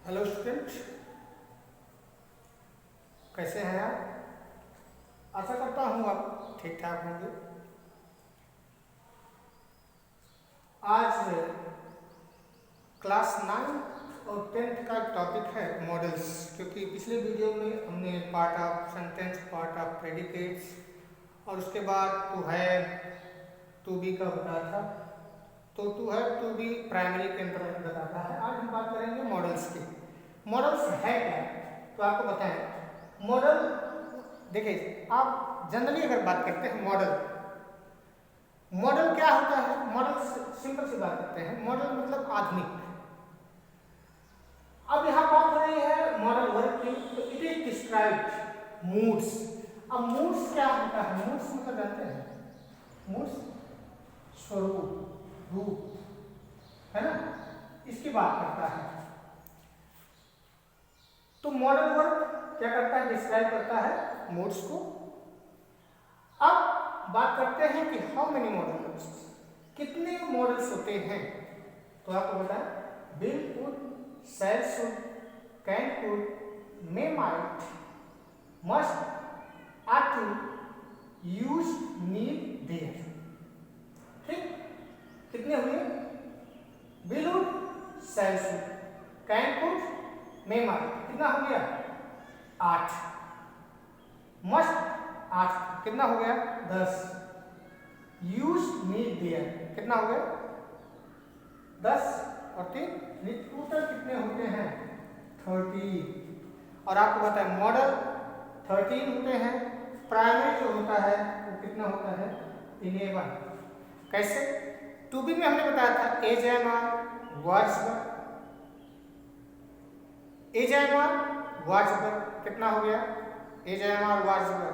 Hello student, कैसे हैं आप? आशा करता हूँ आप ठीक ठाक होंगे। आज क्लास 9 और 10th का टॉपिक है मॉडल्स, क्योंकि पिछले वीडियो में हमने part of sentence, part of predicates और उसके बाद टू हैव, टू बी का बताया था। तो to have, to be primary के अंतर्गत बताता है। आज हम बात करेंगे मॉडल्स की। मॉडल्स है क्या, तो आपको बताएं। मॉडल देखिए, आप जनरली अगर बात करते हैं मॉडल क्या होता है? मॉडल सिंपल सी बात करते हैं, मॉडल मतलब आधुनिक। अब यहाँ बात हो रही है मॉडल वर्क की, तो इट इज डिस्क्राइब्ड मूड्स। अब मूड्स क्या होता है? मूड्स मतलब जानते हैं, मूड्स स्वरूप, रूप, है ना, इसकी बात करता है। तो मॉडल वर्क क्या करता है? डिस्क्राइब करता है मूड्स को। अब बात करते हैं कि हाउ मेनी मॉडल्स, कितने मॉडल्स होते हैं। तो आपको बताएं, will, would, shall, should, can, could, may, might, must, are to, used, need, dare. ठीक, कितने हुए? Will, would, shall, should, can, could, may, might, कितना हो गया? 8। मस्ट 8, कितना हो गया? 10। यूज, नीड, देयर, कितना हो गया? 10 और 3, टोटल कितने होते हैं? 30। और आपको पता है मॉडल 13 होते हैं, प्राइमरी जो होता है वो कितना होता है? 11। कैसे? टू बी में हमने बताया था एज, एम, आर, वर्ड्स पर, एज, एम, आर, वर्ड्स पर, कितना हो गया? एज, एम, आर, वर्ड्स पर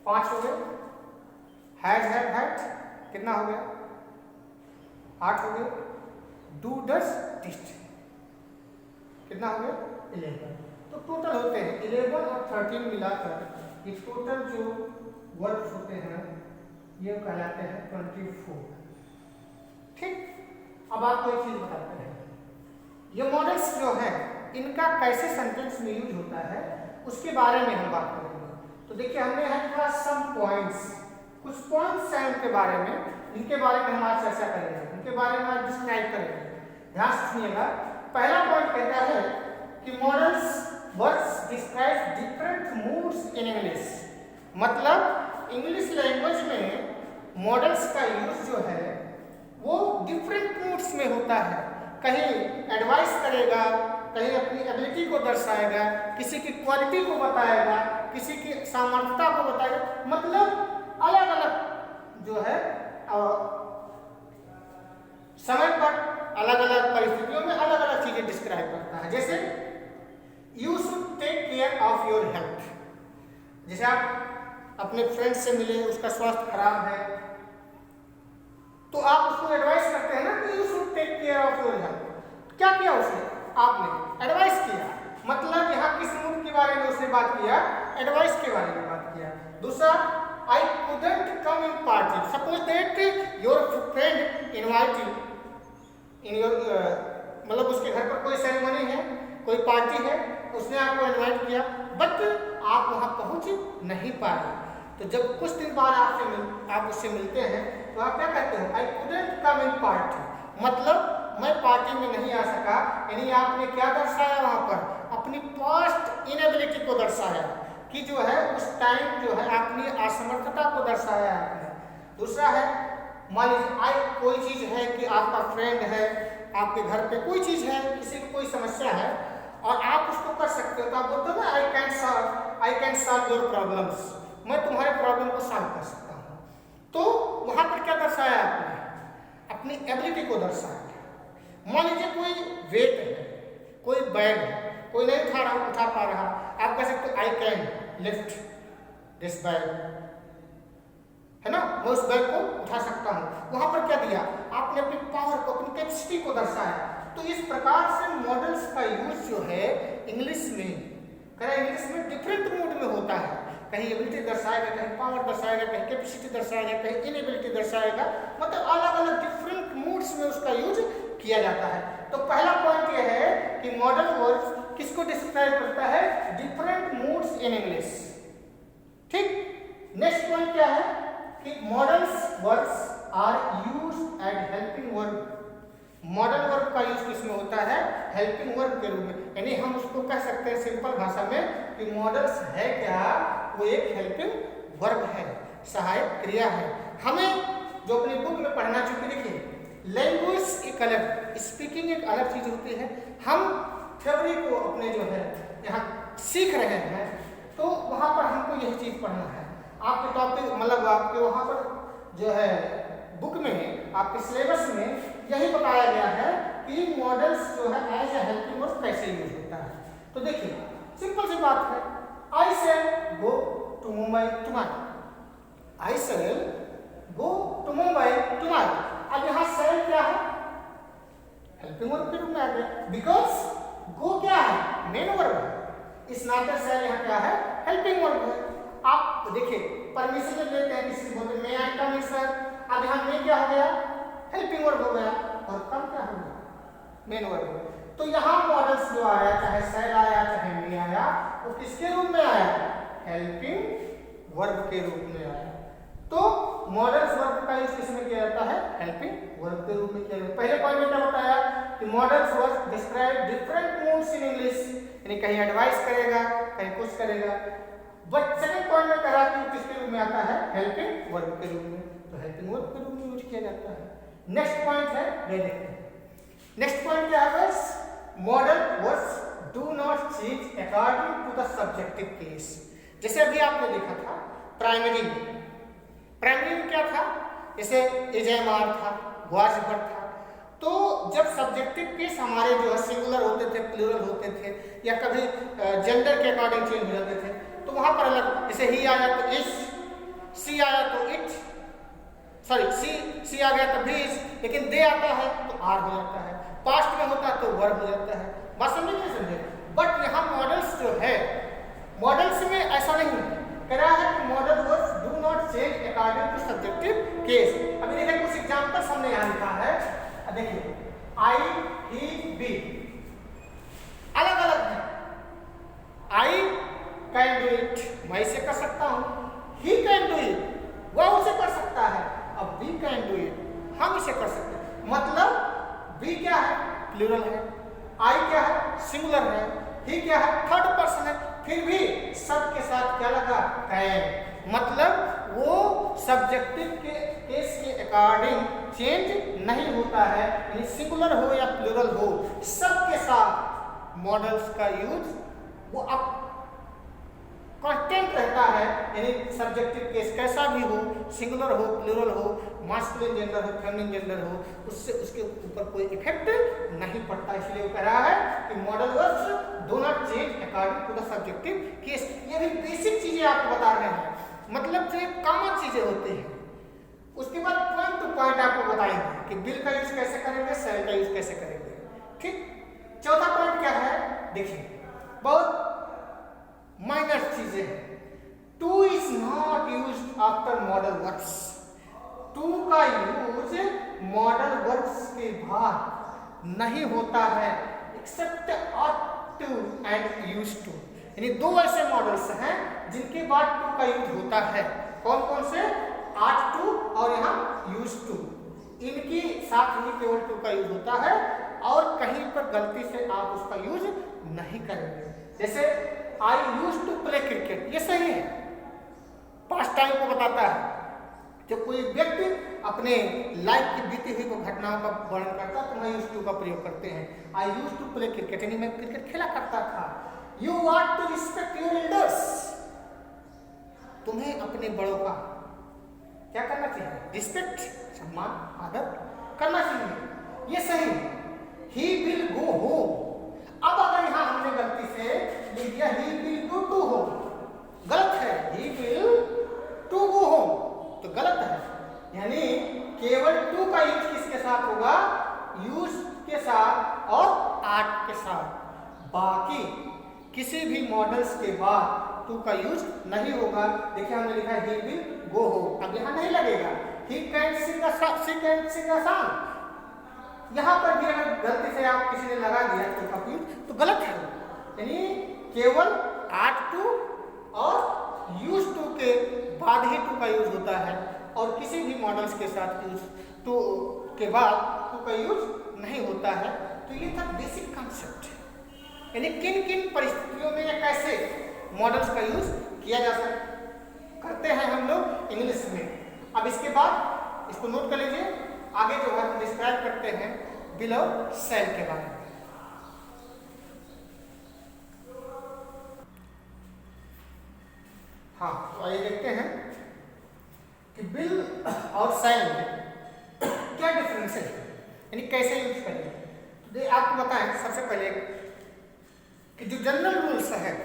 5 हो गए। हैज, हैव, हैड, कितना हो गया? 8 हो गए। डू, डज, डिड, कितना हो गया? 11। तो टोटल होते हैं 11 और 13 मिलाकर ये टोटल जो वर्ड्स होते हैं ये कहलाते हैं 24। ठीक, अब आपको एक चीज बताते हैं, ये मॉडल्स जो है इनका कैसे सेंटेंस में यूज होता है उसके बारे में हम बात करेंगे। तो देखिए, हमने यहाँ लिखा सम पॉइंट्स, कुछ पॉइंट्स हैं उनके बारे में, इनके बारे में हम आज चर्चा करेंगे, उनके बारे में आज डिस्क्राइब करेंगे। ध्यान से सुनिएगा। पहला पॉइंट कहता है कि models words describe different moods in English. मतलब इंग्लिश लैंग्वेज में मॉडल्स का यूज जो है वो डिफरेंट मूड्स में होता है। कहीं एडवाइस करेगा, कहीं अपनी एबिलिटी को दर्शाएगा, किसी की क्वालिटी को बताएगा, किसी की सामर्थ्यता को बताएगा। मतलब अलग अलग जो है समय पर, अलग अलग परिस्थितियों में अलग अलग चीजें डिस्क्राइब करता है। जैसे you should take care of your health. जैसे आप अपने फ्रेंड से मिले, उसका स्वास्थ्य खराब है, तो आप उसको एडवाइस करते हैं ना कि you should take care of your health. क्या किया उसने? आपने एडवाइस किया। मतलब यहाँ किस मूड के बारे में उसने बात किया? एडवाइस के बारे में बात किया। दूसरा, I couldn't come in party. Suppose that your friend invite you in your, मतलब उसके घर पर कोई सेरेमनी है, कोई पार्टी है, उसने आपको इनवाइट किया, बट आप वहाँ पहुँच नहीं पाए। तो जब कुछ दिन बाद आप उससे मिलते हैं तो आप क्या कहते हो? I couldn't come in party, मतलब मैं पार्टी में नहीं आ सका। यानी आपने क्या दर्शाया वहां पर? अपनी पास्ट इनएबिलिटी को दर्शाया, कि जो है उस टाइम जो है अपनी असमर्थता को दर्शाया आपने। दूसरा है, मान लीजिए आई कोई चीज है कि आपका फ्रेंड है, आपके घर पे कोई चीज है, किसी को कोई समस्या है और आप उसको कर सकते हो, तो आप बोलते हो ना I can solve your problems, मैं तुम्हारे प्रॉब्लम को सॉल्व कर सकता हूँ। तो वहां पर क्या दर्शाया आपने? अपनी एबिलिटी को दर्शाया। मान लीजिए कोई वेट है, कोई बैग है, कोई नहीं उठा पा रहा, आप कह सकते हो I can lift this bag, है ना, मैं उस बैग को उठा सकता हूँ। वहां पर क्या दिया? आपने अपनी पावर को, अपनी कैपेसिटी को दर्शाया। तो इस प्रकार से मॉडल्स का यूज जो है इंग्लिश में डिफरेंट मूड में होता है। कहीं एबिलिटी दर्शाएगा, कहीं पावर दर्शाएगा, कहीं कैपेसिटी दर्शाएगा, कहीं इनएबिलिटी दर्शाएगा। मतलब अलग अलग डिफरेंट मूड्स में उसका यूज किया जाता है। तो पहला पॉइंट यह है कि मॉडल वर्ब्स किसको डिस्क्राइब करता है? Different moods in English. ठीक। नेक्स्ट पॉइंट क्या है कि modals verbs are used as helping verb. Modal verb का यूज किसमें होता है? हेल्पिंग वर्ब के रूप में। यानी हम उसको कह सकते हैं सिंपल भाषा में कि मॉडल्स है क्या? वो एक हेल्पिंग वर्ब है, सहायक क्रिया है। हमें जो अपनी बुक में पढ़ना चाहिए, देखिए लैंग्वेज एक अलग, स्पीकिंग एक अलग चीज होती है। हम थ्योरी को अपने जो है यहाँ सीख रहे हैं तो वहाँ पर हमको यही चीज पढ़ना है। आपके टॉपिक मतलब आपके वहाँ पर जो है बुक में, आपके सिलेबस में यही बताया गया है कि मॉडल्स जो है एज ए हेल्पिंग वर्ब कैसे यूज होता है। तो देखिए सिंपल सी बात है, I shall go to Mumbai tomorrow. I shall go to Mumbai tomorrow. अब यहाँ सेल क्या है? हेल्पिंग वर्ब के रूप में आ गया, बिकॉज गो क्या है? मेन वर्ब है। इस नाते सेल यहाँ क्या है? हेल्पिंग वर्ब है। आप देखिए परमिशन लेते हैं किसी को, बोलते मैं आई कम इन सर। अब यहाँ में क्या हो गया? हेल्पिंग वर्ब हो गया, और कम क्या हो गया? मेन वर्ब हो गया। तो यहाँ मॉडल्स जो आया, चाहे सेल आया चाहे मे आया, वो किसके रूप में आया? हेल्पिंग वर्ब के रूप में आया। तो मॉडल्स वर्ब का यूज किसमें किया जाता है? हेल्पिंग वर्ब के रूप में किया जाता है। पहले पॉइंट में क्या बताया कि models verb describe different moods in English, यानी कहीं एडवाइस करेगा, कहीं कुछ करेगा। बट सेकंड पॉइंट में कहा कि किसके रूप में आता है? हेल्पिंग वर्ब के रूप में। तो हेल्पिंग वर्ब के रूप में यूज किया जाता है। नेक्स्ट पॉइंट है, ये देखते हैं। नेक्स्ट पॉइंट क्या है? Modal verbs do not change according to the subjective case. जैसे अभी आपने देखा था प्राइमरी में, प्राइमरी में क्या था? जैसे एजेमार था, वाज वर्ब था। तो जब सब्जेक्टिव केस हमारे जो है सिंगुलर होते थे, प्लूरल होते थे, या कभी जेंडर के अकॉर्डिंग चेंज हो जाते थे, तो वहां पर अलग, जैसे ही आया तो इज, सी आया तो इट, सॉरी सी आ गया तो भी इज, लेकिन दे आता है तो आर हो जाता है, पास्ट में होता है तो वर्ब हो जाता है। बात समझे नहीं समझे? बट यहाँ मॉडल्स जो है, मॉडल्स में ऐसा नहीं है, कह रहा है कि modal verbs do not change according to subjective case. अभी देखिए कुछ एग्जांपल्स हमने यहाँ लिखा है, देखिए आई, ही, बी अलग अलग है। आई कैन डू इट, मैं इसे कर सकता हूँ। ही कैन डू इट, वह उसे कर सकता है। अब वी कैन डू इट, हम इसे कर सकते हैं। मतलब वी क्या है? प्लूरल है। आई क्या है? सिंगुलर है। ही क्या है? थर्ड पर्सन है। फिर भी सब के साथ क्या लगा? कैन। मतलब वो सब्जेक्टिव के केस के अकॉर्डिंग चेंज नहीं होता है, यानी सिंगुलर हो या प्लूरल हो, सबके साथ मॉडल्स का यूज वो अब कांस्टेंट रहता है। यानी सब्जेक्टिव केस कैसा भी हो, सिंगुलर हो, प्लूरल हो, मास्कुलिन जेंडर हो, फेमिनिन जेंडर हो, उससे उसके ऊपर कोई इफेक्ट नहीं पड़ता। इसलिए वो कह रहा है कि modal verbs do not change according to the subjective case. ये भी बेसिक चीजें आपको बता रहे हैं, मतलब जो कॉमन चीजें होती हैं। उसके बाद पॉइंट टू पॉइंट आपको बताएंगे कि बिल का यूज कैसे करेंगे, सेल का यूज कैसे करेंगे। ठीक। चौथा पॉइंट क्या है? देखिए बहुत माइनर चीजें हैं। To is not used after modal verbs. To का यूज मॉडल वर्ब्स के बाद नहीं होता है, except ought to and used to. यानी दो ऐसे मॉडल्स हैं जिनके बाद टू का यूज होता है। कौन कौन से? आट टू और यहाँ यूज टू। इनकी साथ ही केवल टू का यूज होता है, और कहीं पर गलती से आप उसका यूज नहीं करेंगे। जैसे आई यूज टू प्ले क्रिकेट, ये सही है, पास्ट टाइम को बताता है। जब कोई व्यक्ति अपने लाइफ की बीती हुई घटनाओं का वर्णन करता है तो मैं यूज टू का प्रयोग करते हैं। I used to play cricket, यानी मैं क्रिकेट खेला करता था। You want to respect your elders, तुम्हें अपने बड़ों का क्या करना चाहिए? रिस्पेक्ट, सम्मान, आदर करना चाहिए। ये सही है। He will go home. अब अगर यहाँ हमने गलती से लिख दिया he will go to home, गलत है। He will to go home तो गलत है। यानी केवल टू का यूज किसके साथ होगा? यूज के साथ और आट के साथ। बाकी किसी भी मॉडल्स के बाद टू का यूज नहीं होगा। देखिए हमने लिखा है ही विल गो होम, अब यहाँ नहीं लगेगा। He can sing a song, यहाँ पर भी अगर गलती से आप किसी ने लगा दिया टू का यूज तो गलत है, यानी केवल आर्ट टू और यूज टू के बाद ही टू का यूज होता है और किसी भी मॉडल्स के साथ यूज टू के बाद टू का यूज नहीं होता है। तो ये था बेसिक कॉन्सेप्ट, यानी किन किन परिस्थितियों में या कैसे मॉडल्स का यूज किया जा सकता करते हैं हम लोग इंग्लिश में। अब इसके बाद इसको नोट कर लीजिए, आगे जो है हम डिस्क्राइब करते हैं बिल और सेल के बारे में। हाँ, तो आइए देखते हैं कि बिल और सेल में क्या डिफरेंस है, यानी कैसे यूज करेंगे। तो आपको बताएं सबसे पहले कि जो जनरल रूल्स है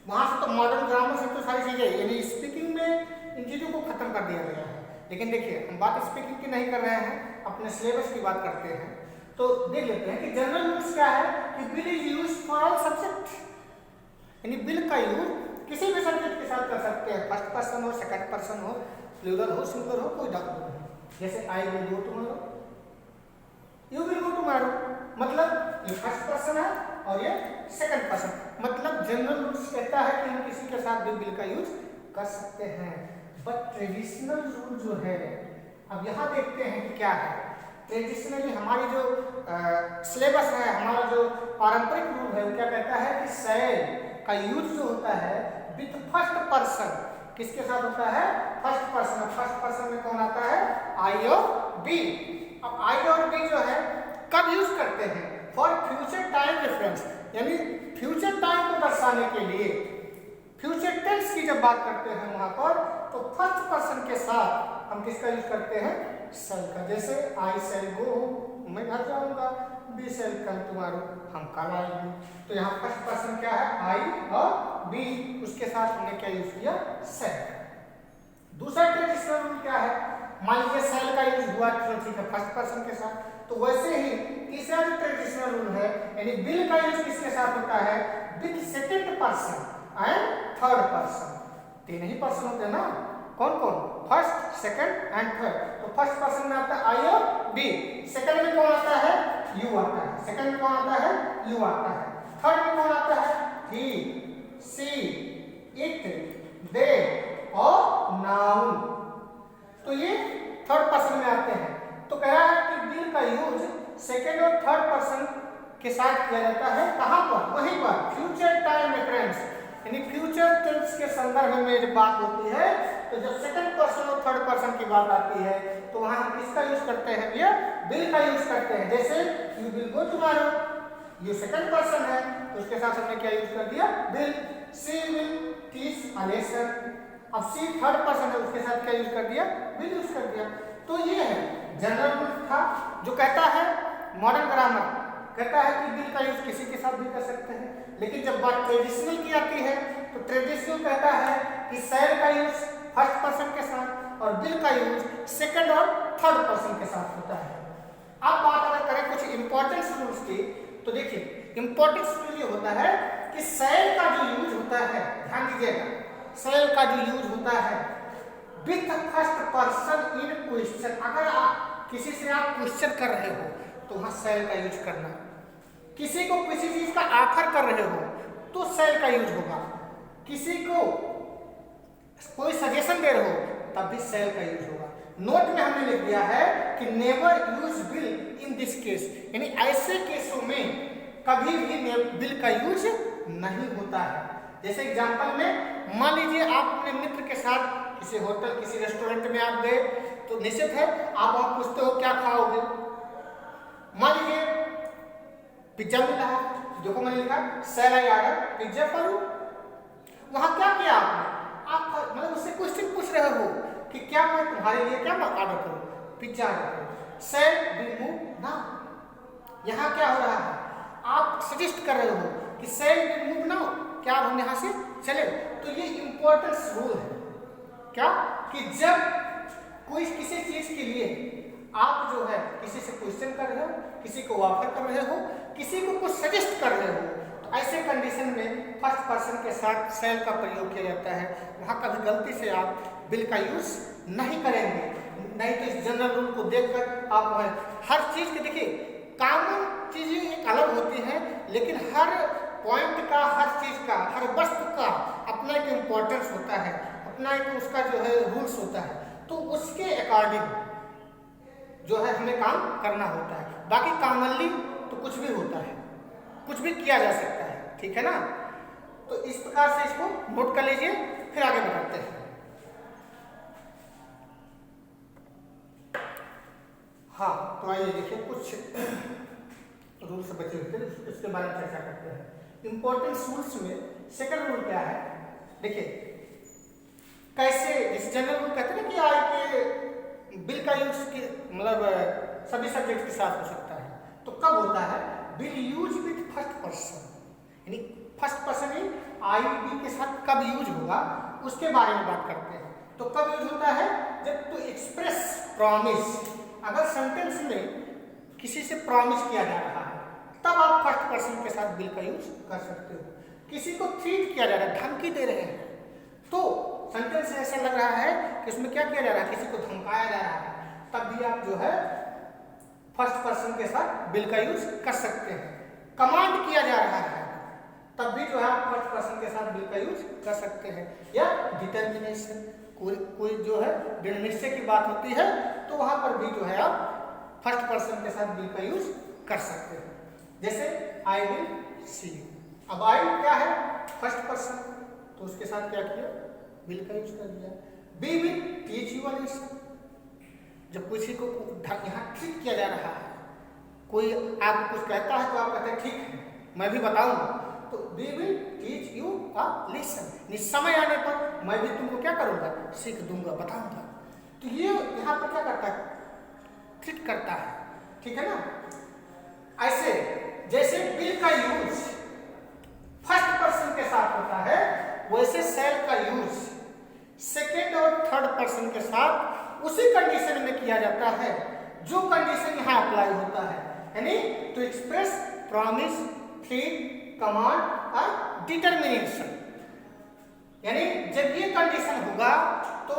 वहां से तो मॉडर्न ग्रामर से तो सारी चीजें, यानी स्पीकिंग में इन चीजों को खत्म कर दिया गया है। लेकिन देखिए हम बात स्पीकिंग की नहीं कर रहे हैं, अपने सिलेबस की बात करते हैं। तो देख लेते हैं कि जनरल रूल्स क्या है कि bill is use for all subject, यानी बिल का यूज किसी भी सब्जेक्ट के साथ कर सकते हैं, फर्स्ट पर्सन हो, सेकंड पर्सन हो, प्लूरल हो, सिंगुलर हो, कोई डाउट नहीं। जैसे I will go tomorrow, you will go tomorrow, मतलब ये फर्स्ट पर्सन है और ये सेकंड पर्सन, मतलब जनरल रूल्स कहता है कि हम किसी के साथ भी बिल का यूज कर सकते हैं। बट ट्रेडिशनल रूल जो है, अब यहाँ देखते हैं कि क्या है। ट्रेडिशनली हमारी जो सिलेबस है, हमारा जो पारंपरिक रूल है वो क्या कहता है कि सेल का यूज जो होता है विथ फर्स्ट पर्सन, किसके साथ होता है, फर्स्ट पर्सन। फर्स्ट पर्सन में कौन आता है, आई और बी। अब आई और बी जो है कब यूज करते हैं, फॉर फ्यूचर टाइम रेफरेंस, यानी फ्यूचर टाइम को दर्शाने के लिए। फ्यूचर टेंस की जब बात करते हैं वहां पर तो फर्स्ट पर्सन के साथ हम किसका यूज करते हैं, सेल का। जैसे आई सेल गो, मैं घर जाऊंगा, बी सेल कम टुमारो, हम कल आएंगे। तो यहाँ फर्स्ट पर्सन क्या है, आई और बी, उसके साथ हमने क्या यूज किया, सेल। दूसरा ट्रेडिशनल रूल क्या है, मान लीजिए सेल का यूज हुआ तो ठीक है फर्स्ट पर्सन के साथ, तो वैसे ही तीसरा जो ट्रेडिशनल रूल है यानी बिल का यूज किसके साथ होता है, with second person and third person. तीन ही पर्सन होते हैं ना, कौन कौन, फर्स्ट, सेकंड एंड थर्ड। तो फर्स्ट पर्सन में आता है आई और बी, सेकंड में कौन आता है, यू आता है, सेकंड में कौन आता है, यू आता है, थर्ड में कौन आता है, ही, सी, इट, दे और नाउन। तो ये थर्ड पर्सन में आते हैं। तो कह रहा है कि बिल का यूज सेकंड और थर्ड पर्सन के साथ किया जाता है, कहां पर, वहीं पर फ्यूचर टाइम रेफरेंस, यानी फ्यूचर टेंस के संदर्भ में जब बात होती है तो जब सेकंड पर्सन और थर्ड पर्सन की बात आती है तो वहां हम किसका यूज करते हैं, भैया बिल का यूज करते हैं। जैसे you will go tomorrow, you second person है तो उसके साथ हमने क्या यूज कर दिया, bill. She will teach a lesson, अब शी थर्ड पर्सन है उसके साथ क्या यूज कर दिया, बिल यूज कर दिया। तो ये है जनरल रूल था जो कहता है, मॉडर्न ग्रामर कहता है कि बिल का यूज किसी के साथ भी कर सकते हैं। लेकिन जब बात ट्रेडिशनल की आती है तो ट्रेडिशनल कहता है कि सेल का यूज फर्स्ट पर्सन के साथ और बिल का यूज सेकंड और थर्ड पर्सन के साथ होता है। अब बात अगर करें कुछ इंपॉर्टेंस रूल्स की तो देखिए इंपॉर्टेंस रूल ये होता है कि सेल का जो यूज होता है, ध्यान दीजिएगा, सेल का जो यूज होता है with first person in question. अगर आप किसी से आप क्वेश्चन कर रहे हो तो वहां सेल का यूज करना, किसी को किसी चीज का ऑफर कर रहे हो तो सेल का यूज होगा, किसी को कोई सजेशन दे रहे हो तब भी सेल का यूज होगा। नोट में हमने लिख दिया है कि never use bill in this case, यानी ऐसे केसों में कभी भी बिल का यूज नहीं होता है। जैसे एग्जांपल में मान लीजिए आप अपने मित्र के साथ किसी होटल, किसी रेस्टोरेंट में आप गए तो निश्चित है आप वहां पूछते हो क्या खाओगे, मान लीजिए पिज्जा मिल रहा है, देखो मैंने लिखा shall I order pizza for you. वहां क्या किया आपने, आप मतलब उससे क्वेश्चन पूछ रहे हो कि क्या मैं तुम्हारे लिए क्या ऑर्डर करूं, पिज्जा ऑर्डर करूं, सेल विल मूव नाउ। यहां क्या हो रहा है, आप सजेस्ट कर रहे हो कि सेल विल मूव नाउ, क्या हम यहां से चले। तो ये इंपॉर्टेंस रूल है क्या, कि जब कोई किसी चीज के लिए आप जो है किसी से क्वेश्चन कर रहे हो, किसी को ऑफर कर रहे हो, किसी को कुछ सजेस्ट कर रहे हो, तो ऐसे कंडीशन में फर्स्ट पर्सन के साथ सेल का प्रयोग किया जाता है। वहां कभी गलती से आप बिल का यूज नहीं करेंगे, नहीं तो इस जनरल रूल को देखकर आप हर चीज के देखिए कॉमन चीजें एक अलग होती हैं, लेकिन हर पॉइंट का, हर चीज का, हर वस्तु का अपना एक इम्पोर्टेंस होता है, अपना एक उसका जो है रूल्स होता है, तो उसके अकॉर्डिंग जो है हमें काम करना होता है। बाकी कॉमनली तो कुछ भी होता है, कुछ भी किया जा सकता है, ठीक है ना। तो इस प्रकार से इसको नोट कर लीजिए, फिर आगे बढ़ते हैं। हाँ, तो आइए देखिए कुछ रूल्स बचे हुए थे, उसके बारे में चर्चा करते हैं। इंपॉर्टेंट रूल्स में सेकंड रूल क्या है, देखिए कैसे इस जनरल रूल कहते हैं ना कि आई के बिल का यूज मतलब सभी सब्जेक्ट के साथ हो सकता है। तो कब होता है, bill use with first person, यानी फर्स्ट पर्सन ही आई बी के साथ कब यूज होगा उसके बारे में बात करते हैं। तो कब यूज होता है, जब टू एक्सप्रेस प्रॉमिस, अगर सेंटेंस में किसी से प्रॉमिस किया जा रहा है तब आप फर्स्ट पर्सन के साथ बिल का यूज कर सकते हो। किसी को थ्रीट किया जा रहा है, धमकी दे रहे हैं, तो सेंटेंस से ऐसा लग रहा है कि उसमें क्या किया जा रहा है, किसी को धमकाया जा रहा है, तब भी आप जो है फर्स्ट पर्सन के साथ बिल का यूज कर सकते हैं। कमांड किया जा रहा है तब भी जो है आप फर्स्ट पर्सन के साथ बिल का यूज कर सकते हैं। या डिटर्मिनेशन, कोई जो है दृढ़ निश्चय की बात होती है तो वहां पर भी जो है आप फर्स्ट पर्सन के साथ बिल का यूज कर सकते हैं। जैसे आई विल सी यू, अब आई क्या है, फर्स्ट पर्सन, तो उसके साथ क्या किया, बिल का यूज कर दिया। We will teach you a lesson, जब किसी को यहाँ ट्रीट किया जा रहा है, कोई आपको कुछ कहता है तो आप कहते हैं ठीक है मैं भी बताऊंगा, तो we will teach you a lesson, समय आने पर मैं भी तुमको क्या करूंगा, सीख दूंगा, बताऊंगा। तो ये यहाँ पर क्या करता है, ट्रीट करता है, ठीक है ना। ऐसे जैसे बिल का यूज फर्स्ट पर्सन के साथ होता है, वैसे सेल का यूज सेकेंड और थर्ड पर्सन के साथ उसी कंडीशन में किया जाता है जो कंडीशन यहाँ अप्लाई होता है, यानी to express promise, threat, command और डिटर्मिनेशन। यानी जब ये कंडीशन होगा तो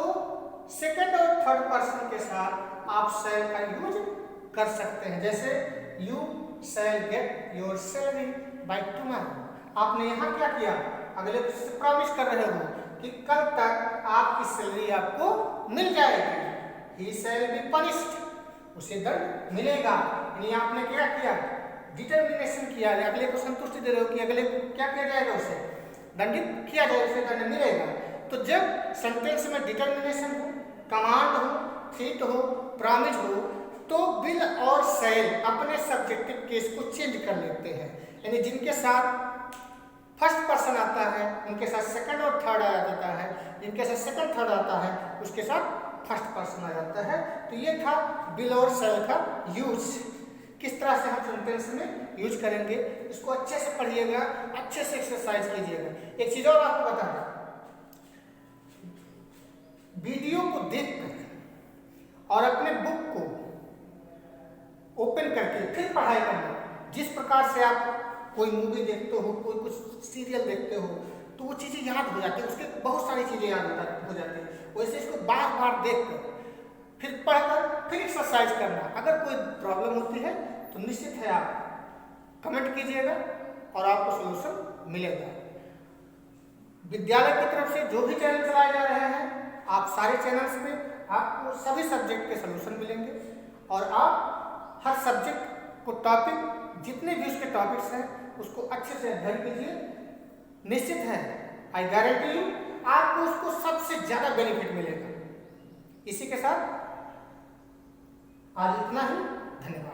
सेकंड और थर्ड पर्सन के साथ आप सेल का यूज कर सकते हैं। जैसे you shall get your salary by tomorrow, आपने यहाँ क्या किया, अगले से प्रॉमिस कर रहे हो कि कल तक आपकी सैलरी आपको मिल जाएगी। ही शैल बी पनिश्ड, उसे दंड मिलेगा। यानी आपने क्या किया, डिटर्मिनेशन किया, अगले को संतुष्टि दे रहे हो कि अगले को क्या किया जाएगा, उसे दंडित किया जाएगा, उसे दंड मिलेगा। तो जब सेंटेंस में डिटर्मिनेशन हो, कमांड हो, थ्रेट हो, प्रॉमिस हो, तो बिल और शैल अपने सब्जेक्टिव केस को चेंज कर लेते हैं। यानी जिनके साथ फर्स्ट पर्सन आता है उनके साथ सेकंड और थर्ड आ जाता है, जिनके साथ सेकंड थर्ड आता है उसके साथ फर्स्ट पर्सन आ जाता है। तो ये था बिल और शैल का यूज, किस तरह से हम सेंटेंस में यूज करेंगे। इसको अच्छे से पढ़िएगा, अच्छे से एक्सरसाइज कीजिएगा। एक चीज और आपको बता दें, वीडियो को देखकर और अपने बुक को ओपन करके फिर पढ़ाई करना। जिस प्रकार से आप कोई मूवी देखते हो, कोई कुछ सीरियल देखते हो, तो वो चीज़ें याद हो जाती है, उसके बहुत सारी चीज़ें याद हो जाती है। वैसे इसको बार बार देखकर फिर पढ़कर फिर एक्सरसाइज करना। अगर कोई प्रॉब्लम होती है तो निश्चित है आप कमेंट कीजिएगा और आपको सलूशन मिलेगा। विद्यालय की तरफ से जो भी चैनल चलाए जा रहे हैं, आप सारे चैनल्स में आपको सभी सब्जेक्ट के सलूशन मिलेंगे और आप हर सब्जेक्ट को टॉपिक, जितने भी उसके टॉपिक्स हैं उसको अच्छे से अध्ययन कीजिए। निश्चित है, आई गारंटी यू आपको उसको सबसे ज्यादा बेनिफिट मिलेगा। इसी के साथ आज इतना ही, धन्यवाद।